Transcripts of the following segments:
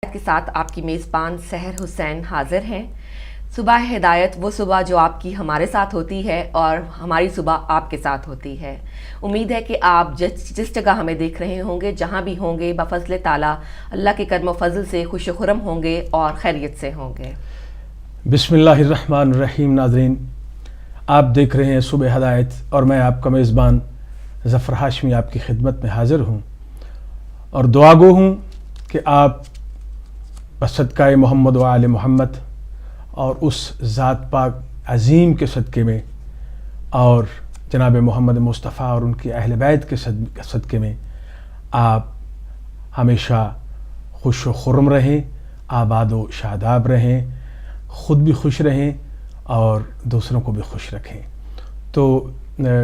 کے ساتھ آپ کی میزبان سحر حسین حاضر ہیں۔ صبح ہدایت وہ صبح جو آپ کی ہمارے ساتھ ہوتی ہے اور ہماری صبح آپ کے ساتھ ہوتی ہے۔ امید ہے کہ آپ جس جگہ ہمیں دیکھ رہے ہوں گے، جہاں بھی ہوں گے، بفضل تعالیٰ اللہ کے کرم و فضل سے خوش و خرم ہوں گے اور خیریت سے ہوں گے۔ بسم اللہ الرحمن الرحیم۔ ناظرین، آپ دیکھ رہے ہیں صبح ہدایت اور میں آپ کا میزبان ظفر ہاشمی آپ کی خدمت میں حاضر ہوں اور دعا گو ہوں کہ آپ بصدقہ محمد و آل محمد اور اس ذات پاک عظیم کے صدقے میں اور جناب محمد مصطفیٰ اور ان کی اہل بیت کے صدقے میں آپ ہمیشہ خوش و خرم رہیں، آباد و شاداب رہیں، خود بھی خوش رہیں اور دوسروں کو بھی خوش رکھیں۔ تو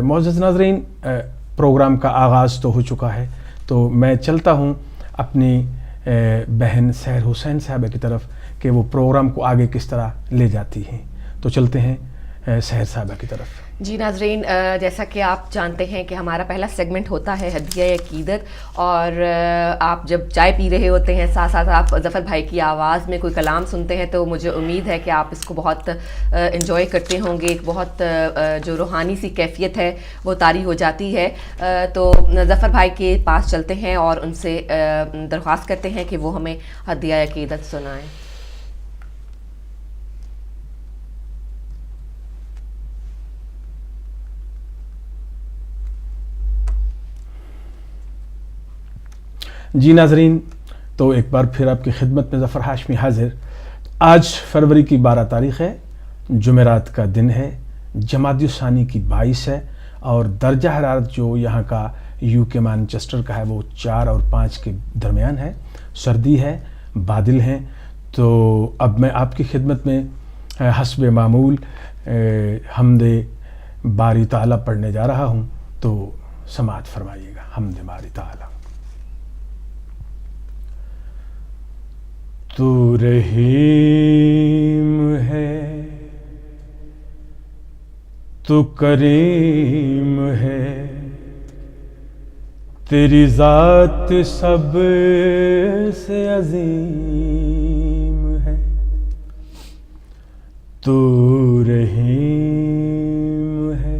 معزز ناظرین، پروگرام کا آغاز تو ہو چکا ہے، تو میں چلتا ہوں اپنی بہن سحر حسین صاحبہ کی طرف کہ وہ پروگرام کو آگے کس طرح لے جاتی ہیں۔ تو چلتے ہیں سحر صاحبہ کی طرف۔ جی ناظرین، جیسا کہ آپ جانتے ہیں کہ ہمارا پہلا سیگمنٹ ہوتا ہے ہدیہ عقیدت، اور آپ جب چائے پی رہے ہوتے ہیں ساتھ ساتھ آپ ظفر بھائی کی آواز میں کوئی کلام سنتے ہیں تو مجھے امید ہے کہ آپ اس کو بہت انجوائے کرتے ہوں گے۔ ایک بہت جو روحانی سی کیفیت ہے وہ طاری ہو جاتی ہے۔ تو ظفر بھائی کے پاس چلتے ہیں اور ان سے درخواست کرتے ہیں کہ وہ ہمیں ہدیہ عقیدت سنائیں۔ جی ناظرین، تو ایک بار پھر آپ کی خدمت میں ظفر ہاشمی حاضر۔ آج فروری کی 12 تاریخ ہے، جمعرات کا دن ہے، جمادی الثانی کی 22 ہے اور درجہ حرارت جو یہاں کا یو کے مانچسٹر کا ہے وہ 4 اور 5 کے درمیان ہے، سردی ہے، بادل ہیں۔ تو اب میں آپ کی خدمت میں حسب معمول حمد باری تعالیٰ پڑھنے جا رہا ہوں، تو سماعت فرمائیے گا۔ حمد باری تعالیٰ۔ تو رحیم ہے، تو کریم ہے، تیری ذات سب سے عظیم ہے۔ تو رحیم ہے،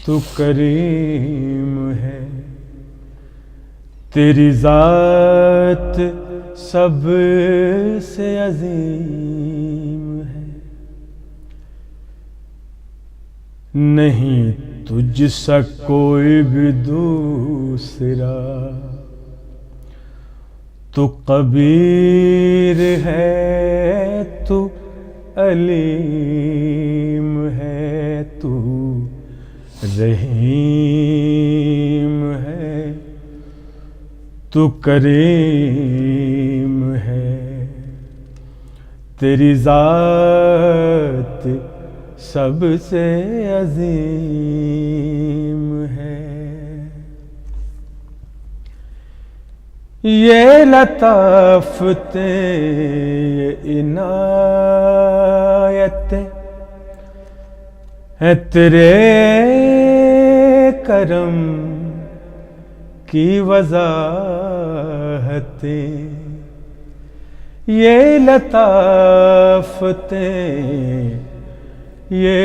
تو کریم ہے، تیری ذات سب سے عظیم ہے۔ نہیں تجھ سا کوئی بھی دوسرا، تو قبیر ہے، تو علیم ہے، تو رحیم ہے، تو کریم ہے، تیری ذات سب سے عظیم ہے۔ یہ لطافتیں، یہ عنایتیں ہیں تیرے کرم کی وضاحتیں، یہ لطافتیں، یہ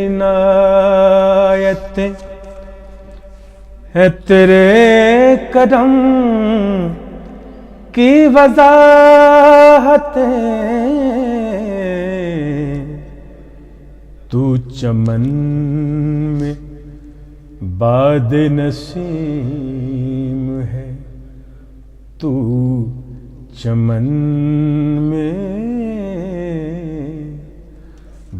عنایتیں ہیں تیرے کرم کی وضاحتیں، تو چمن میں باد نسیم ہے، تو چمن میں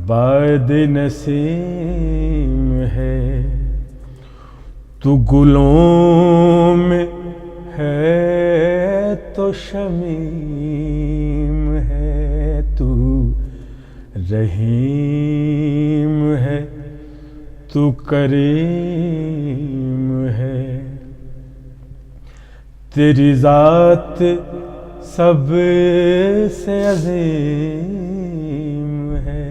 باد نسیم ہے، تو گلوں میں ہے تو شمیم ہے، تو رحیم ہے، تو کریم ہے، تیری ذات سب سے عظیم ہے۔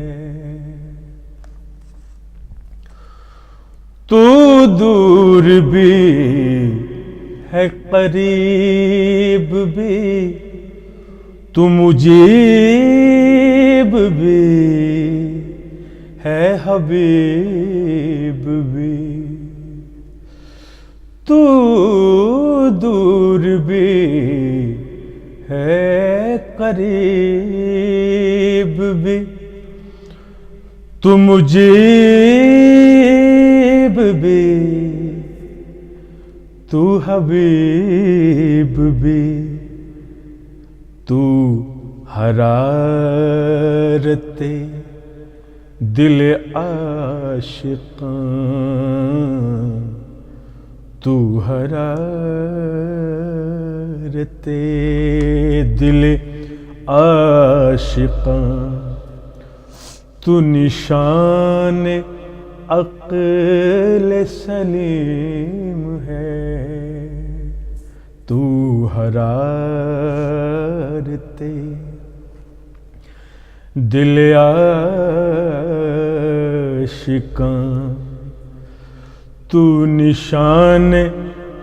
تو دور بھی ہے قریب بھی تو مجیب بھی ہے حبیب بھی تو دور بھی ہے قریب بھی تو مجیب بھی تو حبیب بھی تو حرارت دل عاشقاں تو حرارت دل عاشقاں تو نشان عقل سلیم ہے تو حرارت دل عاشقاں تو نشان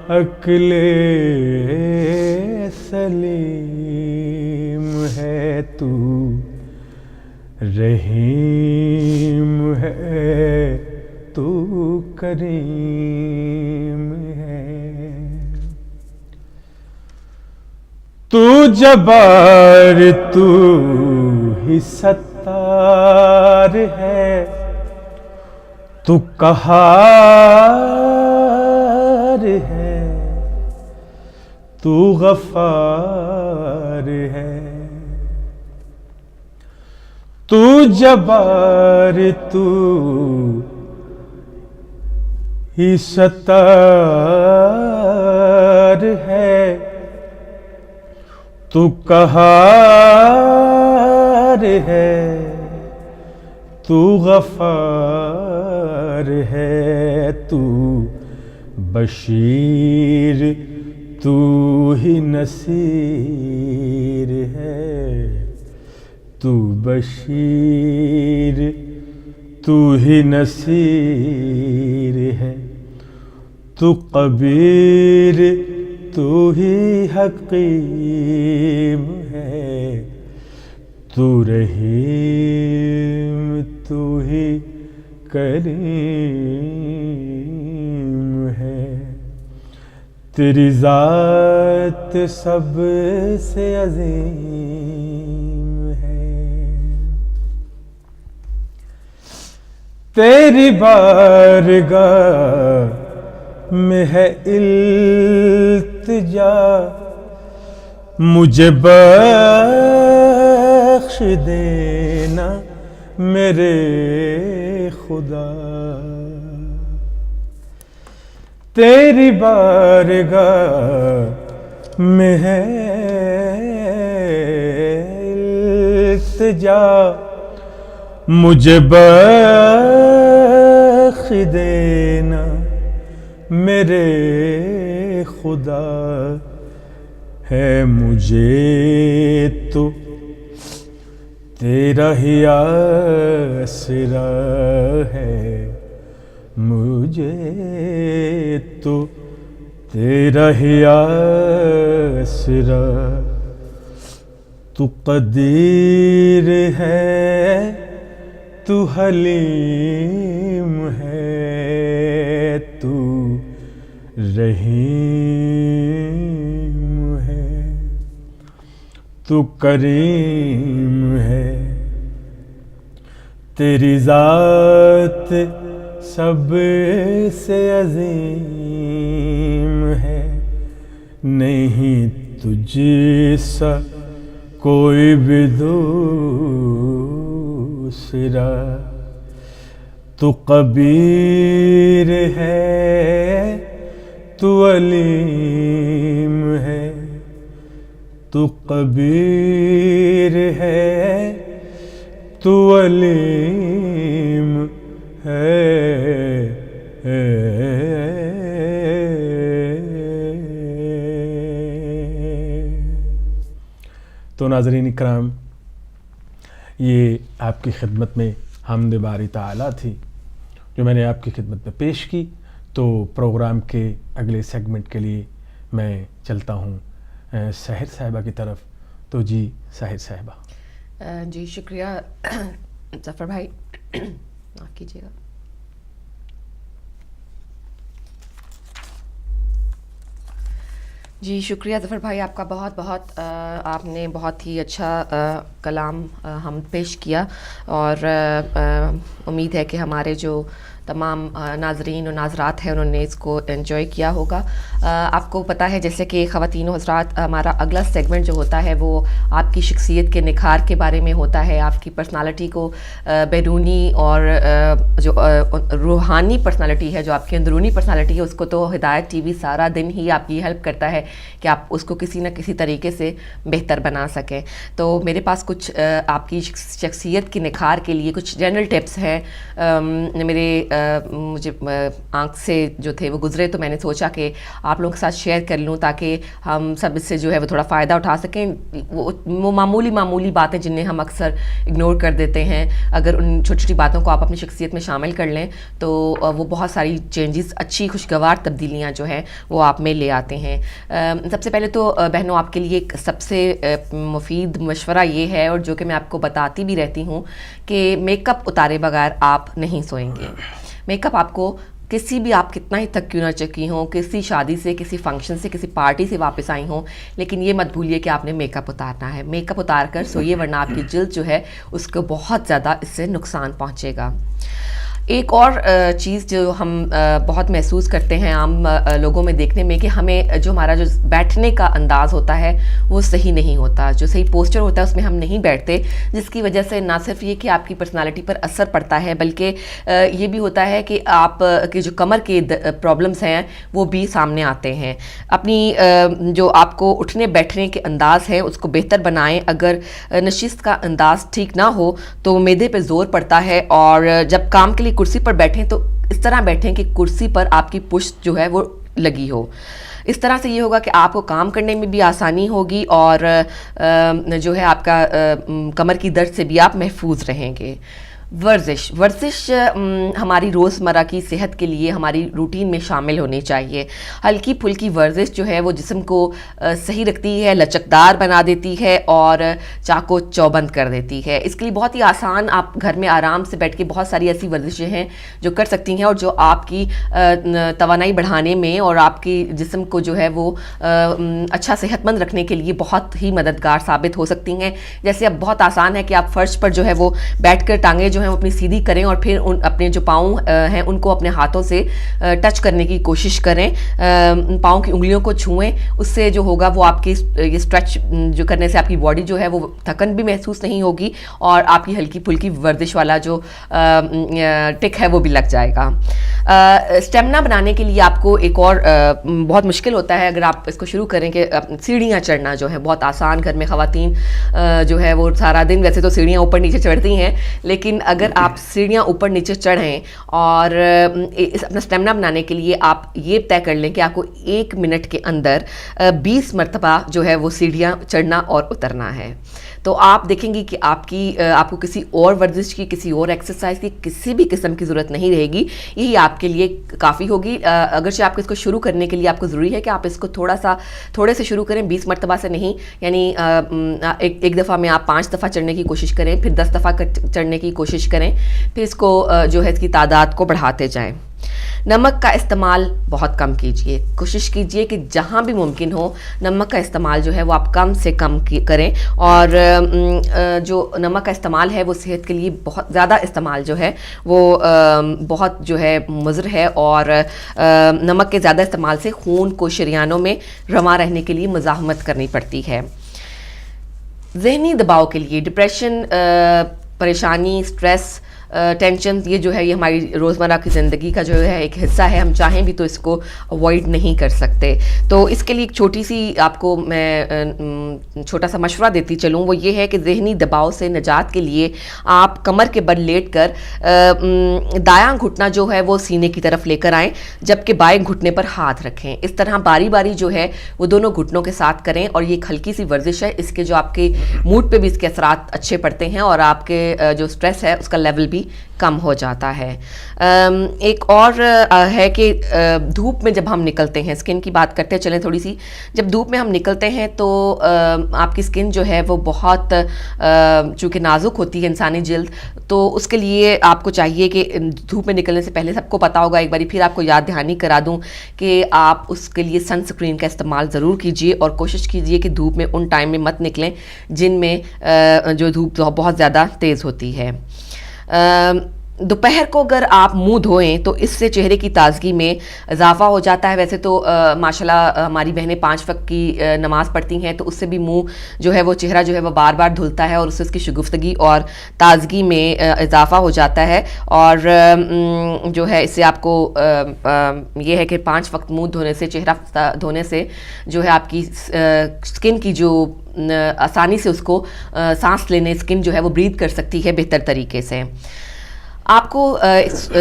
عقل سلیم ہے تو رحیم ہے تو کریم ہے تو جبار تو ہی ستار ہے تو قہار ہے تو غفار ہے تو جبار تو ہی ستار ہے تو قہار ہے تو غفار ہے تو بشیر تو ہی نصیر ہے تو بشیر تو ہی نصیر ہے تو قبیر تو ہی حکیم ہے تو رحیم تو ہی کریم ہے تیری ذات سب سے عظیم ہے تیری بارگاہ میں ہے التجا مجھے بخش دینا میرے خدا تیری بارگاہ میں ہے التجا مجھے بخش دینا میرے خدا ہے مجھے تو تیرا ہی آسرا ہے مجھے تو تیرا ہی آسرا تو قدیر ہے تو حلیم ہے تو رحیم ہے تو کریم ہے تیری ذات سب سے عظیم ہے نہیں تجھ سا کوئی بھی دوسرا تو قبیر ہے تو علیم ہے تو قبیر ہے تو علیم ہے تو ناظرین اکرام یہ آپ کی خدمت میں حمد باری تعالیٰ تھی جو میں نے آپ کی خدمت میں پیش کی. تو پروگرام کے اگلے سیگمنٹ کے لیے میں چلتا ہوں سحر صاحبہ کی طرف. تو جی سحر صاحبہ. جی شکریہ ظفر بھائی، معاف کیجیے گا. جی شکریہ ظفر بھائی، آپ کا بہت بہت آپ نے بہت ہی اچھا کلام ہم پیش کیا، اور امید ہے کہ ہمارے جو تمام ناظرین و ناظرات ہیں انہوں نے اس کو انجوائے کیا ہوگا. آپ کو پتہ ہے جیسے کہ خواتین و حضرات، ہمارا اگلا سیگمنٹ جو ہوتا ہے وہ آپ کی شخصیت کے نکھار کے بارے میں ہوتا ہے. آپ کی پرسنالٹی کو بیرونی اور جو روحانی پرسنالٹی ہے، جو آپ کی اندرونی پرسنالٹی ہے، اس کو تو ہدایت ٹی وی سارا دن ہی آپ کی ہیلپ کرتا ہے کہ آپ اس کو کسی نہ کسی طریقے سے بہتر بنا سکیں. تو میرے پاس کچھ آپ کی شخصیت کے نکھار کے لیے کچھ جنرل ٹپس ہیں. میرے مجھے آنکھ سے جو تھے وہ گزرے، تو میں نے سوچا کہ آپ لوگوں کے ساتھ شیئر کر لوں تاکہ ہم سب اس سے جو ہے وہ تھوڑا فائدہ اٹھا سکیں. وہ معمولی باتیں جنہیں ہم اکثر اگنور کر دیتے ہیں، اگر ان چھوٹی چھوٹی باتوں کو آپ اپنی شخصیت میں شامل کر لیں تو وہ بہت ساری چینجز، اچھی خوشگوار تبدیلیاں جو ہیں وہ آپ میں لے آتے ہیں. سب سے پہلے تو بہنوں آپ کے لیے ایک سب سے مفید مشورہ یہ ہے، اور جو کہ میں آپ کو بتاتی بھی رہتی ہوں، کہ میک اپ اتارے بغیر آپ نہیں سوئیں گے. میک اپ آپ کو کسی بھی، آپ کتنا ہی تھک کیوں نہ چکی ہوں، کسی شادی سے، کسی فنکشن سے، کسی پارٹی سے واپس آئی ہوں، لیکن یہ مت بھولیے کہ آپ نے میک اپ اتارنا ہے. میک اپ اتار کر سوئیے، ورنہ آپ کی جلد جو ہے اس کو بہت زیادہ اس سے نقصان پہنچے گا. ایک اور چیز جو ہم بہت محسوس کرتے ہیں عام لوگوں میں دیکھنے میں، کہ ہمیں جو ہمارا جو بیٹھنے کا انداز ہوتا ہے وہ صحیح نہیں ہوتا، جو صحیح پوسچر ہوتا ہے اس میں ہم نہیں بیٹھتے، جس کی وجہ سے نہ صرف یہ کہ آپ کی پرسنالٹی پر اثر پڑتا ہے، بلکہ یہ بھی ہوتا ہے کہ آپ کے جو کمر کے پرابلمس ہیں وہ بھی سامنے آتے ہیں. اپنی جو آپ کو اٹھنے بیٹھنے کے انداز ہے اس کو بہتر بنائیں. اگر نشست کا انداز ٹھیک نہ ہو تو معدے پہ زور پڑتا ہے، اور جب کام کے لیے کرسی پر بیٹھیں تو اس طرح بیٹھیں کہ کرسی پر آپ کی پشت جو ہے وہ لگی ہو. اس طرح سے یہ ہوگا کہ آپ کو کام کرنے میں بھی آسانی ہوگی، اور جو ہے آپ کا کمر کی درد سے بھی آپ محفوظ رہیں گے. ورزش ہماری روزمرہ کی صحت کے لیے ہماری روٹین میں شامل ہونی چاہیے. ہلکی پھلکی ورزش جو ہے وہ جسم کو صحیح رکھتی ہے، لچکدار بنا دیتی ہے، اور چاق و چوبند کر دیتی ہے. اس کے لیے بہت ہی آسان، آپ گھر میں آرام سے بیٹھ کے بہت ساری ایسی ورزشیں ہیں جو کر سکتی ہیں، اور جو آپ کی توانائی بڑھانے میں اور آپ کی جسم کو جو ہے وہ اچھا صحت مند رکھنے کے لیے بہت ہی مددگار ثابت ہو سکتی ہیں. جیسے اب بہت آسان ہے کہ آپ فرش پر جو ہے وہ بیٹھ کر ٹانگیں جو ہیں وہ اپنی سیدھی کریں، اور پھر اپنے جو پاؤں ہیں ان کو اپنے ہاتھوں سے ٹچ کرنے کی کوشش کریں، پاؤں کی انگلیوں کو چھوئیں. اس سے جو ہوگا وہ آپ کی یہ اسٹریچ جو کرنے سے آپ کی باڈی جو ہے وہ تھکن بھی محسوس نہیں ہوگی، اور آپ کی ہلکی پھلکی ورزش والا جو ٹک ہے وہ بھی لگ جائے گا. اسٹیمنا بنانے کے لیے آپ کو ایک اور بہت مشکل ہوتا ہے اگر آپ اس کو شروع کریں کہ سیڑھیاں چڑھنا جو ہے بہت آسان. گھر میں خواتین جو ہے وہ سارا دن ویسے تو سیڑھیاں اوپر نیچے چڑھتی ہیں، لیکن اگر آپ سیڑھیاں اوپر نیچے چڑھیں اور اپنا اسٹیمنا بنانے کے لیے آپ یہ طے کر لیں کہ آپ کو 1 منٹ کے اندر 20 مرتبہ جو ہے وہ سیڑھیاں چڑھنا اور اترنا ہے، تو آپ دیکھیں گی کہ آپ کو کسی اور ورزش کی، کسی اور ایکسرسائز کی، کسی بھی قسم کی ضرورت نہیں رہے گی. یہی آپ کے لیے کافی ہوگی. اگرچہ آپ کو اس کو شروع کرنے کے لیے آپ کو ضروری ہے کہ آپ اس کو تھوڑے سے شروع کریں، 20 مرتبہ سے نہیں. یعنی ایک دفعہ میں آپ 5 دفعہ چڑھنے کی کوشش کریں، پھر 10 دفعہ چڑھنے کی کوشش کریں، پھر اس کو جو ہے اس کی تعداد کو بڑھاتے جائیں. نمک کا استعمال بہت کم کیجیے. کوشش کیجیے کہ جہاں بھی ممکن ہو نمک کا استعمال جو ہے وہ آپ کم سے کم کریں، اور جو نمک کا استعمال ہے وہ صحت کے لیے بہت زیادہ استعمال جو ہے وہ بہت جو ہے مضر ہے، اور نمک کے زیادہ استعمال سے خون کو شریانوں میں رواں رہنے کے لیے مزاحمت کرنی پڑتی ہے. ذہنی دباؤ کے لیے ڈپریشن، پریشانی، سٹریس، ٹینشن، یہ جو ہے یہ ہماری روزمرہ کی زندگی کا جو ہے ایک حصہ ہے. ہم چاہیں بھی تو اس کو اوائڈ نہیں کر سکتے. تو اس کے لیے ایک چھوٹی سی آپ کو میں چھوٹا سا مشورہ دیتی چلوں، وہ یہ ہے کہ ذہنی دباؤ سے نجات کے لیے آپ کمر کے بل لیٹ کر دایاں گھٹنا جو ہے وہ سینے کی طرف لے کر آئیں، جبکہ بائیں گھٹنے پر ہاتھ رکھیں. اس طرح باری باری جو ہے وہ دونوں گھٹنوں کے ساتھ کریں، اور یہ ایک ہلکی سی ورزش ہے. اس کے جو آپ کے موڈ پہ بھی اس کے اثرات اچھے پڑتے ہیں، اور آپ کے جو سٹریس ہے اس کا لیول بھی بھی کم ہو جاتا ہے. ایک اور ہے کہ دھوپ میں جب ہم نکلتے ہیں, اسکن کی بات کرتے چلیں تھوڑی سی, جب دھوپ میں ہم نکلتے ہیں تو آپ کی اسکن جو ہے وہ بہت چونکہ نازک ہوتی ہے انسانی جلد, تو اس کے لیے آپ کو چاہیے کہ دھوپ میں نکلنے سے پہلے, سب کو پتا ہوگا, ایک باری پھر آپ کو یاد دہانی کرا دوں کہ آپ اس کے لیے سن اسکرین کا استعمال ضرور کیجیے, اور کوشش کیجیے کہ دھوپ میں ان ٹائم میں مت نکلیں جن میں جو دھوپ بہت زیادہ تیز ہوتی ہے. دوپہر کو اگر آپ منہ دھوئیں تو اس سے چہرے کی تازگی میں اضافہ ہو جاتا ہے. ویسے تو ماشاءاللہ ہماری بہنیں 5 وقت کی نماز پڑھتی ہیں, تو اس سے بھی منہ جو ہے وہ چہرہ جو ہے وہ بار بار دھلتا ہے, اور اس سے اس کی شگفتگی اور تازگی میں اضافہ ہو جاتا ہے. اور جو ہے اس سے آپ کو یہ ہے کہ 5 وقت منہ دھونے سے, چہرہ دھونے سے جو ہے آپ کی اسکن کی جو آسانی سے اس کو سانس لینے, اسکن جو ہے وہ بریتھ کر سکتی ہے بہتر طریقے سے. آپ کو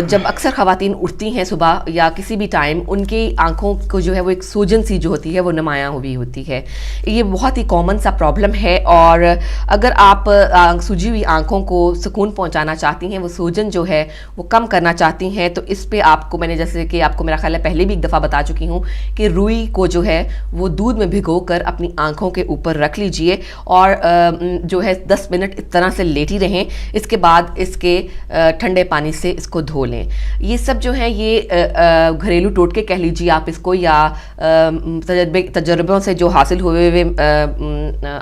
جب اکثر خواتین اٹھتی ہیں صبح یا کسی بھی ٹائم, ان کی آنکھوں کو جو ہے وہ ایک سوجن سی جو ہوتی ہے وہ نمایاں ہوئی ہوتی ہے. یہ بہت ہی کامن سا پرابلم ہے, اور اگر آپ سوجی ہوئی آنکھوں کو سکون پہنچانا چاہتی ہیں, وہ سوجن جو ہے وہ کم کرنا چاہتی ہیں, تو اس پہ آپ کو میں نے جیسے کہ آپ کو میرا خیال ہے پہلے بھی ایک دفعہ بتا چکی ہوں کہ روئی کو جو ہے وہ دودھ میں بھگو کر اپنی آنکھوں کے اوپر رکھ لیجئے, اور جو ہے 10 منٹ اس طرح سے لیٹی رہیں. اس کے بعد اس کے ٹھنڈے پانی سے اس کو دھو لیں. یہ سب جو ہے یہ گھریلو ٹوٹکے کہہ لیجیے آپ اس کو, یا تجربوں سے جو حاصل ہوئے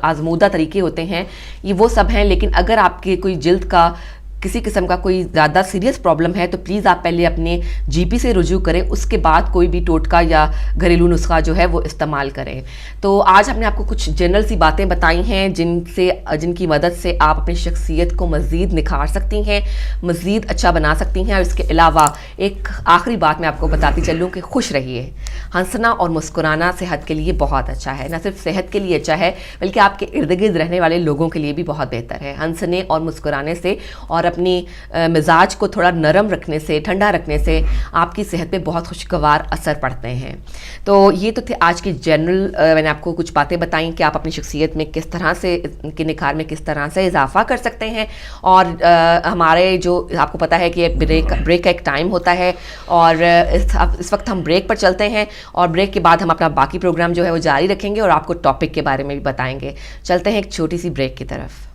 آزمودہ طریقے ہوتے ہیں, یہ وہ سب ہیں. لیکن اگر آپ کے کوئی جلد کا کسی قسم کا کوئی زیادہ سیریس پرابلم ہے تو پلیز آپ پہلے اپنے جی پی سے رجوع کریں, اس کے بعد کوئی بھی ٹوٹکا یا گھریلو نسخہ جو ہے وہ استعمال کریں. تو آج ہم نے آپ کو کچھ جنرل سی باتیں بتائی ہیں جن کی مدد سے آپ اپنی شخصیت کو مزید نکھار سکتی ہیں, مزید اچھا بنا سکتی ہیں. اور اس کے علاوہ ایک آخری بات میں آپ کو بتاتی چلوں کہ خوش رہیے. ہنسنا اور مسکرانا صحت کے لیے بہت اچھا ہے, نہ صرف صحت کے لیے اچھا ہے بلکہ آپ کے ارد گرد رہنے والے لوگوں کے لیے بھی بہت بہتر ہے. ہنسنے اور مسکرانے سے اور اپنی مزاج کو تھوڑا نرم رکھنے سے, ٹھنڈا رکھنے سے آپ کی صحت پہ بہت خوشگوار اثر پڑتے ہیں. تو یہ تو تھے آج کی جنرل, میں نے آپ کو کچھ باتیں بتائیں کہ آپ اپنی شخصیت میں کس طرح سے, کے نکھار میں کس طرح سے اضافہ کر سکتے ہیں. اور ہمارے جو آپ کو پتہ ہے کہ بریک کا ایک ٹائم ہوتا ہے, اور اس وقت ہم بریک پر چلتے ہیں, اور بریک کے بعد ہم اپنا باقی پروگرام جو ہے وہ جاری رکھیں گے, اور آپ کو ٹاپک کے بارے میں بھی بتائیں گے. چلتے ہیں ایک چھوٹی سی بریک کی طرف.